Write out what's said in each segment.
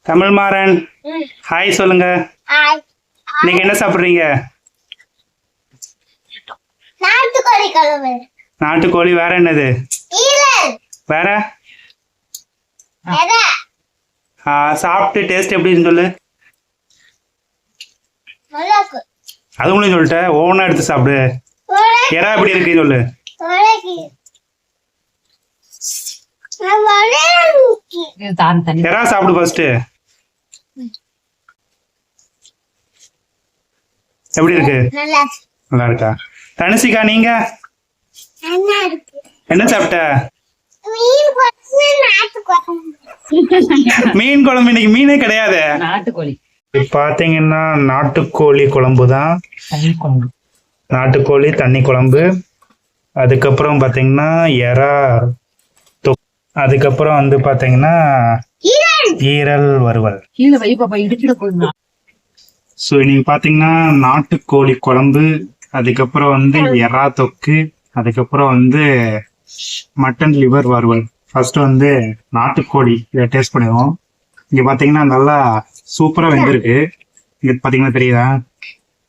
Tamil Maran hi சொல்லுங்க. நீங்க என்ன சாப்பிடுறீங்க? நாட்டுக்கோழி. வேற என்னது? வேற சாப்பிட்டு டேஸ்ட் எப்படின்னு சொல்லு. அதுவும் சொல்லிட்ட ஓவனா எடுத்து சாப்பிடு. எறா எப்படி இருக்கு சொல்லு. எறா சாப்பிடு ஃபர்ஸ்ட். எப்படி இருக்கு? நல்லா இருக்கா? தனுசிகா நீங்க என்ன சாப்பிட்ட? மீன் குழம்பு. இன்னைக்கு மீனே கிடையாது. நாட்டுக்கோழி பாத்தீங்கன்னா நாட்டுக்கோழி குழம்பு தான். நாட்டுக்கோழி தண்ணி குழம்பு. அதுக்கப்புறம் பாத்தீங்கன்னா எறா. அதுக்கப்புறம் வந்து பாத்தீங்கன்னா ஈரல் வறுவல். ஸோ இன்னைக்கு பாத்தீங்கன்னா நாட்டுக்கோழி குழம்பு, அதுக்கப்புறம் வந்து எறா தொக்கு, அதுக்கப்புறம் வந்து மட்டன் லிவர் வறுவல். ஃபர்ஸ்ட் வந்து நாட்டுக்கோழி இதை டேஸ்ட் பண்ணிடுவோம். இங்க பாத்தீங்கன்னா நல்லா சூப்பரா வெந்திருக்கு. இங்க பாத்தீங்கன்னா தெரியுதா,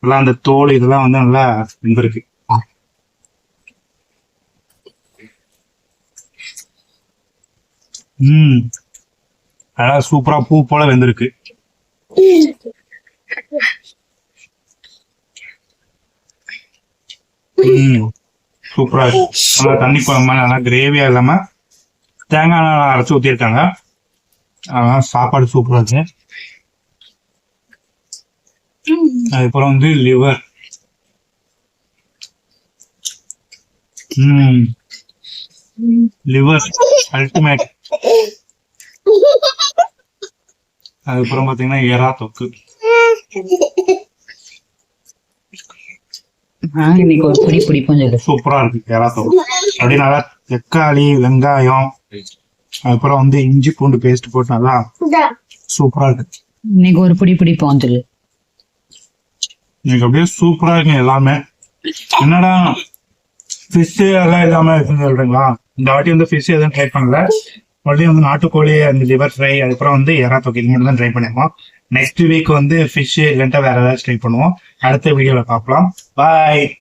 நல்லா அந்த தோல் இதெல்லாம் வந்து நல்லா வெந்திருக்கு. நல்லா சூப்பரா பூ போல வெந்திருக்கு. சூப்பரா இருக்கு. நல்லா தண்ணி குழம்பு நல்லா கிரேவியா இல்லாம தேங்காய் நல்லா அரைச்சு ஊத்திருக்காங்க. அதனால சாப்பாடு சூப்பரா இருக்கு. அதுக்கப்புறம் வந்து லிவர். Liver ultimate. அதுக்கப்புறம் பாத்தீங்கன்னா எறா தொக்கு. சூப்பரா இருக்கு எறா தொக்கு. அப்படி நல்லா தக்காளி வெங்காயம் அதுக்கப்புறம் வந்து இஞ்சி பூண்டு பேஸ்ட் போட்டு நல்லா சூப்பரா இருக்கு. இன்னைக்கு ஒரு பிடி பிடிப்போம். இன்னைக்கு அப்படியே சூப்பரா இருக்கு எல்லாமே. என்னடா ஃபிஷ் எல்லாம் இல்லாம இருக்குன்னு சொல்றீங்களா? இந்த வாட்டி வந்து ஃபிஷ் எதுவும் ட்ரை பண்ணல. மறுபடியும் வந்து நாட்டுக்கோழி அந்த லிவர் ஃப்ரை, அதுக்கப்புறம் வந்து எறா தொக்கு, இது மட்டும் தான் ட்ரை பண்ணிருக்கோம். நெக்ஸ்ட் வீக் வந்து ஃபிஷ் இல்லைன்ட்டா வேற ஏதாச்சும் ட்ரை பண்ணுவோம். அடுத்த வீடியோல பார்க்கலாம். பாய்.